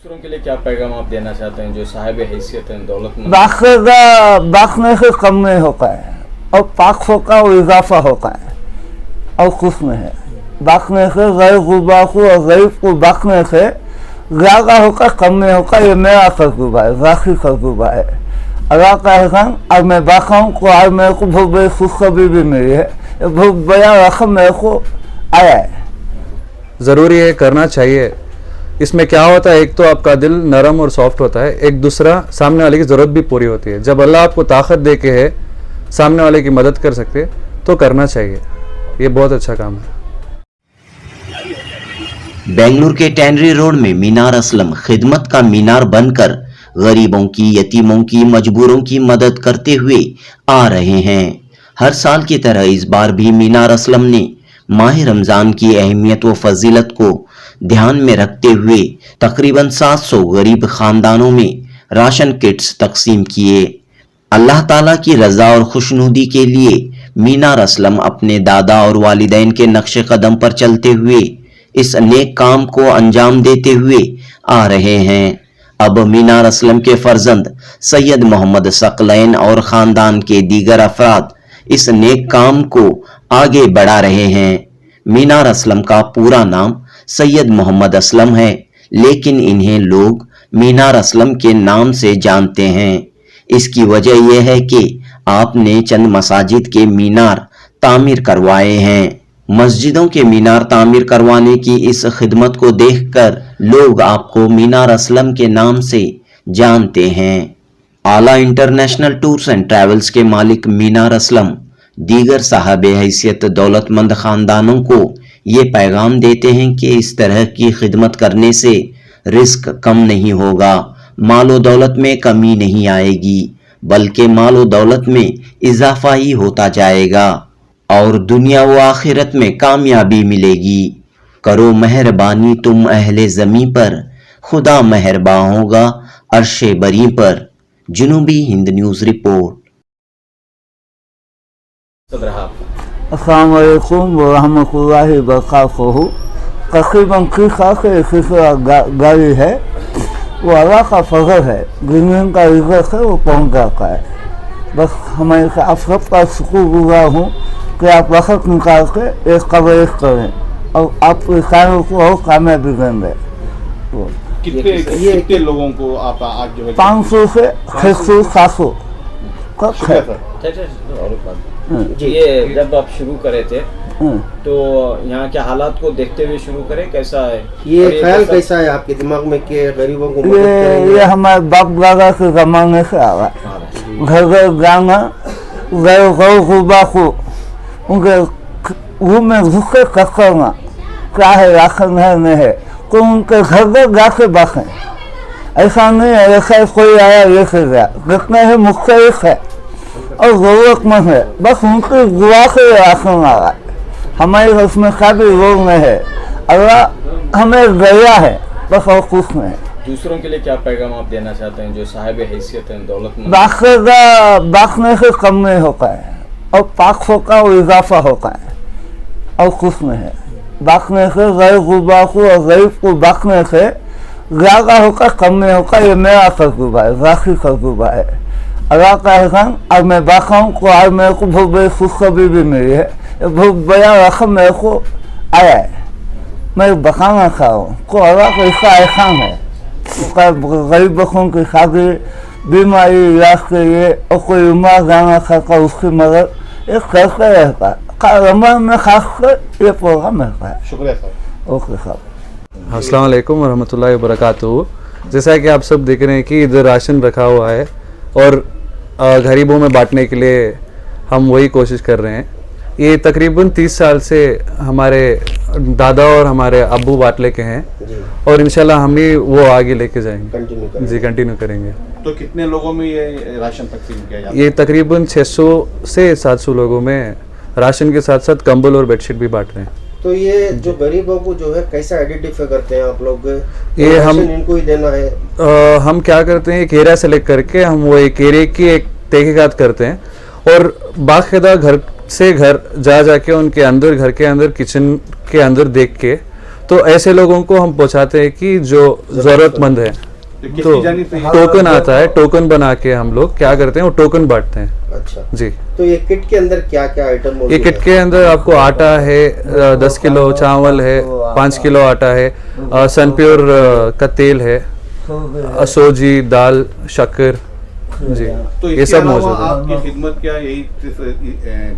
दूसरों के लिए क्या पैगाम आप देना चाहते हैं जो साहिब हैसियत हैं, दौलतमंद? बखने से कम नहीं होता है और पाक होगा और इजाफा होता है और कुछ नहीं है। बखने से गैर गुबा को और गरीब को बखने से ज़्यादा होगा कम नहीं होगा, ये मेरा तजुर्बा है, ज़ाती तजुर्बा है। अल्लाह का एहसान, अब मैं बखाऊँ को आज मेरे को बहुत बड़ी खुशखबरी भी मिली है, ये बहुत बड़ा रकम मेरे को आया है। ज़रूरी है, करना चाहिए। इसमें क्या होता है, एक तो आपका दिल नरम और सॉफ्ट होता है, एक दूसरा सामने वाले की ज़रूरत भी पूरी होती है। जब अल्लाह आपको ताकत दे के है सामने वाले की मदद कर सकते तो करना चाहिए, ये बहुत अच्छा काम है। बेंगलुरु के टैनरी रोड में मीनार असलम खिदमत का मीनार बनकर गरीबों की, यतीमों की, मजबूरों की मदद करते हुए आ रहे हैं। हर साल की तरह इस बार भी मीनार असलम ने माह रमज़ान की अहमियत व फजीलत को ध्यान में रखते हुए तकरीबन 700 गरीब खानदानों में राशन किट्स तकसीम किए। अल्लाह ताला की रज़ा और खुशनुदी के लिए मीनार असलम अपने दादा और वालिदैन के नक्शे कदम पर चलते हुए इस नेक काम को अंजाम देते हुए आ रहे हैं। अब मीनार असलम के फर्जंद सैयद मोहम्मद सकलैन और ख़ानदान के दीगर अफराद इस नेक काम को आगे बढ़ा रहे हैं। मीनार असलम का पूरा नाम सैयद मोहम्मद असलम है, लेकिन इन्हें लोग मीनार असलम के नाम से जानते हैं। इसकी वजह यह है कि आपने चंद मसाजिद के मीनार तामीर करवाए हैं। मस्जिदों के मीनार तामीर करवाने की इस खिदमत को देखकर लोग आपको मीनार असलम के नाम से जानते हैं। आला इंटरनेशनल टूर्स एंड ट्रैवल्स के मालिक मीनार असलम दीगर साहबे हैसियत दौलतमंद खानदानों को ये पैगाम देते हैं कि इस तरह की खिदमत करने से रिस्क कम नहीं होगा, मालो दौलत में कमी नहीं आएगी, बल्कि मालो दौलत में इजाफा ही होता जाएगा और दुनिया व आखिरत में कामयाबी मिलेगी। करो मेहरबानी तुम अहले ज़मी पर, खुदा मेहरबान होगा अर्शे बरी पर। जुनूबी हिंद न्यूज़ रिपोर्ट। अस्सलाम वालेकुम व रहमतुल्लाहि व बरकातहू। तकरीबन 30 साल से इसी गाड़ी है, वो अल्लाह का फजल है, ज़मीन का रिज़्क़ है, वो पहुँच जाता है। बस हमारे से आप सबका शुक्रगुज़ार हूँ कि आप वक्त निकाल के एक कवरेज करें और आप किसानों को और कामयाबी देंगे। कितने लोगों को आप आज जो है 500 से 600 700 का है। ये जब आप शुरू करे थे तो यहाँ के हालात को देखते हुए शुरू करें, कैसा है ये ख्याल कैसा है आपके दिमाग में कि गरीबों को मदद करेंगे? ये हमारे बाप दादा के ज़माने से आ रहा है। घर घर जाना, गैर गुरबा को उनके रूम में घुस के करना, क्या है राशन है नहीं है, तो उनके घर घर जाके बातें। ऐसा नहीं है ऐसा कोई आया लेके गया, जितने हैं मुख्तलिफ है और ज़रूरतमंद है, बस उनकी दुआ से राशन आ रहा है। हमारे उसमें काफ़ी लोग नहीं है, अल्लाह हमें दया है, बस और कुछ नहीं। दूसरों के लिए क्या पैगाम आप देना चाहते हैं जो साहिब हैसियत हैं, दौलतमंद? बखने से कम नहीं होता है और पाक होगा और इजाफा होता है और कुछ नहीं है। बखने से गैर गुबा को और गरीब को बखने से ज़्यादा होगा कम नहीं होगा, ये मेरा तजुर्बा है, ज़ाती तजुर्बा है। अल्लाह का एहसान, अब मैं बखाऊँ को आज मेरे को बहुत बड़ी खुशखबरी भी मिली है, ये बहुत बड़ा रकम मेरे को आया है। मैं बखाना चाह रहा हूँ को अल्लाह का इसका एहसान है। उसका गरीब बच्चों की शादी, बीमारी, इलाज के लिए और कोई उम्र जाना चाहता उसकी मदद ये करते रहता है। रमज़ान में खास कर ये प्रोग्राम रहता है। शुक्रिया साहब। ओके साहब। अस्सलाम वालेकुम वरहमतुल्लाहि वबरकातुहू। जैसा कि आप सब देख रहे हैं कि इधर राशन रखा हुआ है और गरीबों में बांटने के लिए हम वही कोशिश कर रहे हैं। ये तकरीबन 30 साल से हमारे दादा और हमारे अब्बू बांट लेके हैं और इंशाल्लाह हम भी वो आगे लेके जाएंगे, जी कंटिन्यू करेंगे। तो कितने लोगों में ये राशन तकसीम किया जाता है? ये तकरीबन 600 से 700 लोगों में राशन के साथ साथ कंबल और बेडशीट भी बांट रहे हैं। तो ये जो गरीबों को जो है कैसा आइडेंटिफाई करते हैं आप लोग? ये हम इनको ही देना है? हम क्या करते हैं, एक एरिया सेलेक्ट करके हम वो एक एरिया की एक तहकीकात करते हैं और बाकायदा घर से घर जा जाके उनके अंदर, घर के अंदर, किचन के अंदर देख के تو ایسے لوگوں کو ہم پہنچاتے ہیں کہ جو ضرورت مند ہے. تو ٹوکن آتا ہے, ٹوکن بنا کے ہم لوگ کیا کرتے ہیں, وہ ٹوکن بانٹتے ہیں. اچھا جی. تو یہ کٹ کے اندر کیا کیا آئٹم موجود یہ کٹ کے اندر آپ کو آٹا ہے, 10 کلو چاول ہے, 5 کلو آٹا ہے, سن پیور کا تیل ہے, سوجی, دال, شکر. جی تو یہ سب موجود ہے. آپ کی خدمت کیا یہی صرف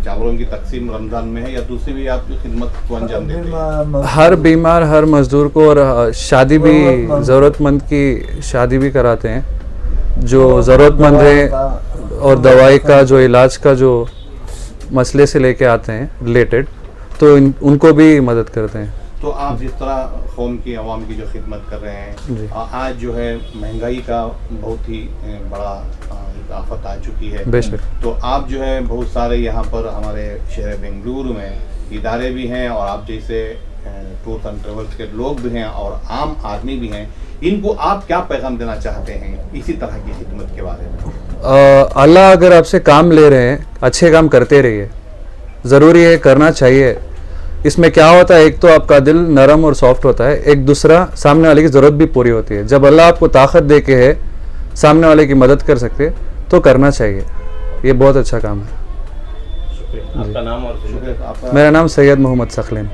چاولوں کی تقسیم رمضان میں ہے یا دوسری بھی آپ کی خدمت کو انجام دیتے ہیں؟ ہر بیمار, ہر مزدور کو, اور شادی بھی, ضرورت مند کی شادی بھی کراتے ہیں. جو ضرورت مند ہیں اور دوائی کا جو علاج کا جو مسئلے سے لے کے آتے ہیں ریلیٹڈ, تو ان کو بھی مدد کرتے ہیں. تو آپ جس طرح قوم کی عوام کی جو خدمت کر رہے ہیں, آج جو ہے مہنگائی کا بہت ہی بڑا ایک آفت آ چکی ہے, بے شک. تو آپ جو ہے بہت سارے یہاں پر ہمارے شہر بنگلورو میں ادارے بھی ہیں اور آپ جیسے ٹورس اینڈ ٹریولس کے لوگ بھی ہیں اور عام آدمی بھی ہیں, ان کو آپ کیا پیغام دینا چاہتے ہیں اسی طرح کی خدمت کے بارے میں؟ اللہ اگر آپ سے کام لے رہے ہیں, اچھے کام کرتے رہیے, ضروری ہے, کرنا چاہیے. اس میں کیا ہوتا ہے, ایک تو آپ کا دل نرم اور سافٹ ہوتا ہے, ایک دوسرا سامنے والے کی ضرورت بھی پوری ہوتی ہے. جب اللہ آپ کو طاقت دے کے ہے سامنے والے کی مدد کر سکتے تو کرنا چاہیے. یہ بہت اچھا کام ہے. شکریہ. آپ کا نام اور میرا نام سید محمد ثقلین.